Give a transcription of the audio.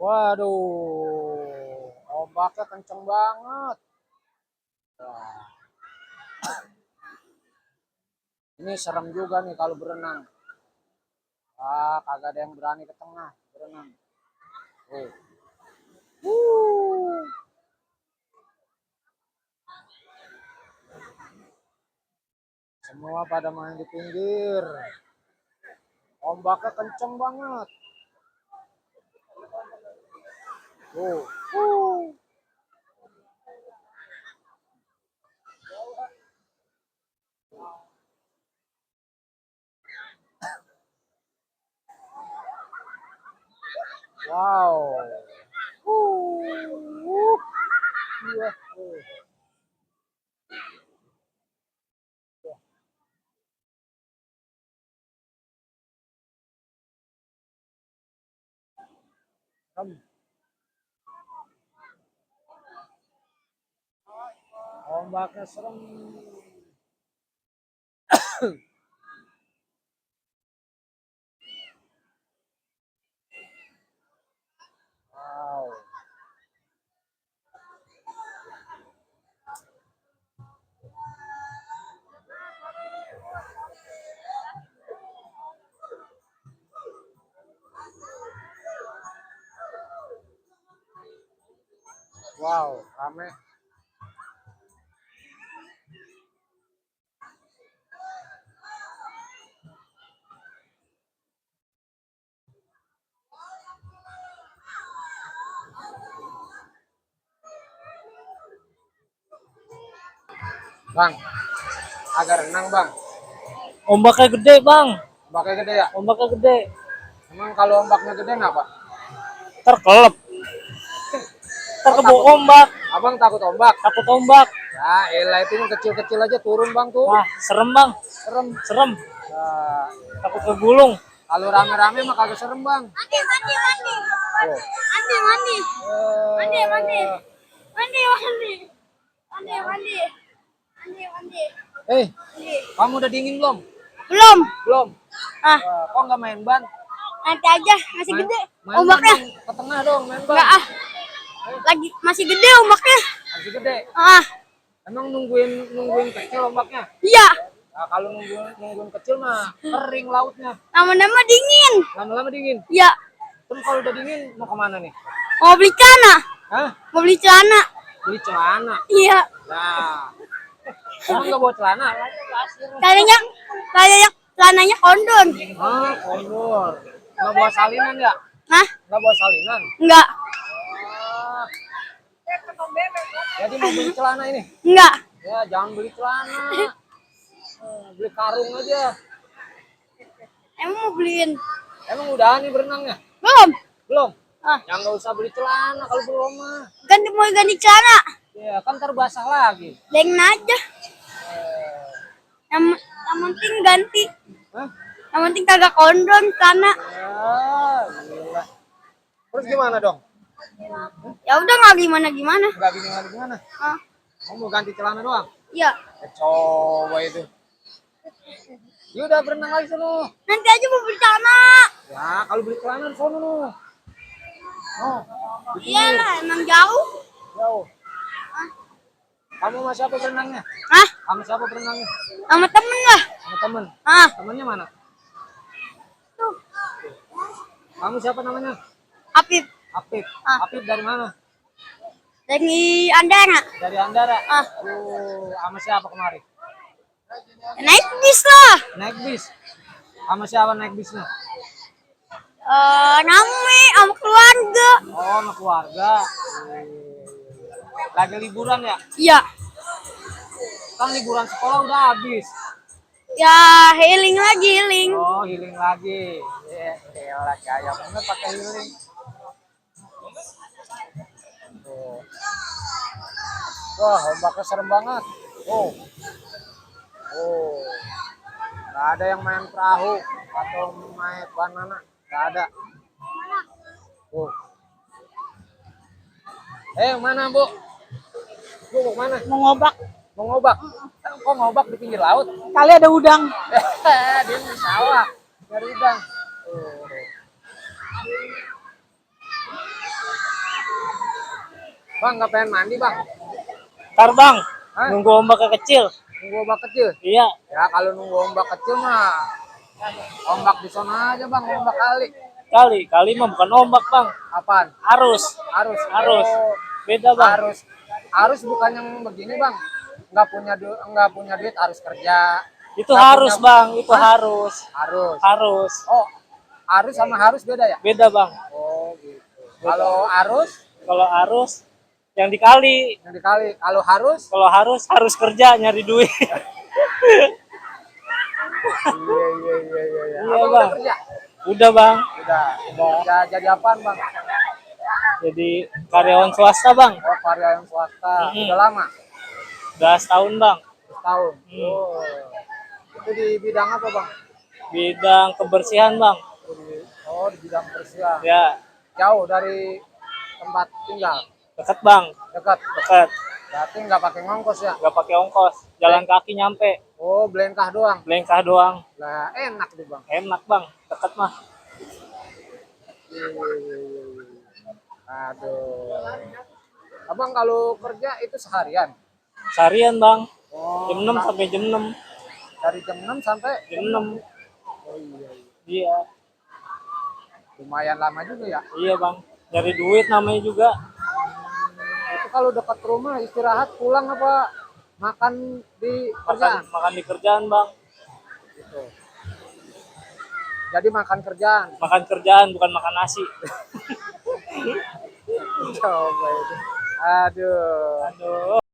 Waduh, ombaknya kenceng banget. Wah, ini serem juga nih kalau berenang. Kagak ada yang berani ke tengah berenang. Oh. Wuh. Semua pada main di pinggir. Ombaknya kenceng banget. Oh. Wow. Iya. Ombaknya serem. Wow. Wow, rame. Bang, agak renang bang. Ombaknya gede bang. Ombaknya gede ya? Ombaknya gede. Emang kalau ombaknya gede ngapa? Terkelep. Terkebo takut. ombak. Abang takut ombak? Takut ombak. Ya elah itu yang kecil-kecil aja turun bang tuh. Wah serem bang. Serem. Serem. Nah, Takut kegulung. kalau rame-rame mah kagak serem bang. Mandi. Oh. Mandi. Kamu udah dingin belum? Belum. Belum. Ah, Kok nggak main ban? nanti aja masih gede Main ombaknya. ban ke tengah dong, main ban. Enggak ah. Lagi masih gede ombaknya. Masih gede. Ah, Emang nungguin kecil ombaknya? iya. Nah, kalau nungguin kecil mah kering lautnya. Lama-lama dingin. Lama-lama dingin. Iya. Terus kalau udah dingin mau kemana nih? Mau beli celana. Hah? Mau beli celana. Beli celana. Iya. Nah, emang nggak bawa celana? Kayaknya celananya kondom. Kondor. Nggak bawa salinan ya? Hah? Nggak bawa salinan? Enggak. Ah, jadi mau beli celana ini? Enggak. Ya, jangan beli celana. Beli karung aja. Emang mau beliin? Emang udah nih berenangnya? Belum. Belum? Ah. Yang nggak usah beli celana kalau belum mah. Mau ganti celana. Ya, kan ntar basah lagi. Dengin aja. Yang penting ganti. Hah? Yang penting kagak kondom celana. Ya, gila. Terus gimana dong? Ya udah nggak gimana. Nggak gimana? Ah, Kamu mau ganti celana doang? iya. Coba itu. Ya udah berenang lagi sono. Nanti aja mau beli celana. Ya, kalau beli celana di sono no. Oh, Iyalah, emang jauh. jauh. Kamu sama siapa berenangnya? Hah? Kamu siapa berenangnya? Sama temen lah. Sama temen. Ah, Temennya mana? tuh. Kamu siapa namanya? Apip. Apip. Ah. Apip dari mana? Dari Andara. Dari Andara. Ah. Sama siapa kemarin? Naik bis lah. Naik bis. Sama siapa naik bisnya? Nami sama keluarga. Oh, sama keluarga. Lagi liburan ya? Iya. Kan liburan sekolah udah habis. Ya, healing lagi. Oh, healing lagi. Elah, kayak bener pakai healing. Wah, ombaknya serem banget. Oh. Nggak ada yang main perahu atau main banana. Nggak ada. Mana, Bu? Bu, mau mana? Mau ngobak. Mau ngobak? Kok ngobak di pinggir laut? Kali ada udang. Dia di sawah. Nyari udang. Bang, nggak pengen mandi, Bang? Ntar bang, Hah? nunggu ombaknya kecil. Nunggu ombak kecil? Iya, Ya, kalau nunggu ombak kecil mah, ombak di sana aja, Bang. Ombak kali. kali mah bukan ombak bang, Apaan? arus, Arus. arus. Oh, Beda bang. arus. Arus bukan yang begini, Bang. Nggak punya duit, harus kerja. Itu Nggak harus punya- bang, itu Hah? harus, Harus. harus. Oh, arus sama harus beda ya? Beda bang. Oh, gitu. Kalau arus Kalau arus yang dikali, yang dikali, kalau harus kerja nyari duit. iya. Iya, Abang Bang. udah kerja? Udah bang, Udah. udah. Kerja jadi apaan, Bang? Jadi karyawan swasta bang, Oh, karyawan swasta. Mm-mm. Udah lama? udah setahun bang. Setahun. Hmm. Oh. Itu di bidang apa, Bang? Bidang kebersihan bang. Oh, di bidang bersihan. Ya, Jauh dari tempat tinggal. deket bang, Dekat. deket. Berarti nggak pakai ngongkos ya? Nggak pakai ongkos, jalan kaki nyampe, Oh, belengkah doang. lengkah doang. Lah, enak tuh, Bang. Enak bang, deket mah. Aduh. Abang kalau kerja itu seharian? Seharian bang, Oh, jam 6 sampai jam 6. dari jam 6 sampai Jam 6. oh iya, iya. Iya, Lumayan lama juga ya. iya bang. Nyari duit namanya juga. Itu kalau dekat rumah istirahat pulang apa makan di Makan, kerjaan? makan di kerjaan bang. Gitu. Jadi makan kerjaan. Makan kerjaan bukan makan nasi. Coba itu. Aduh. Aduh.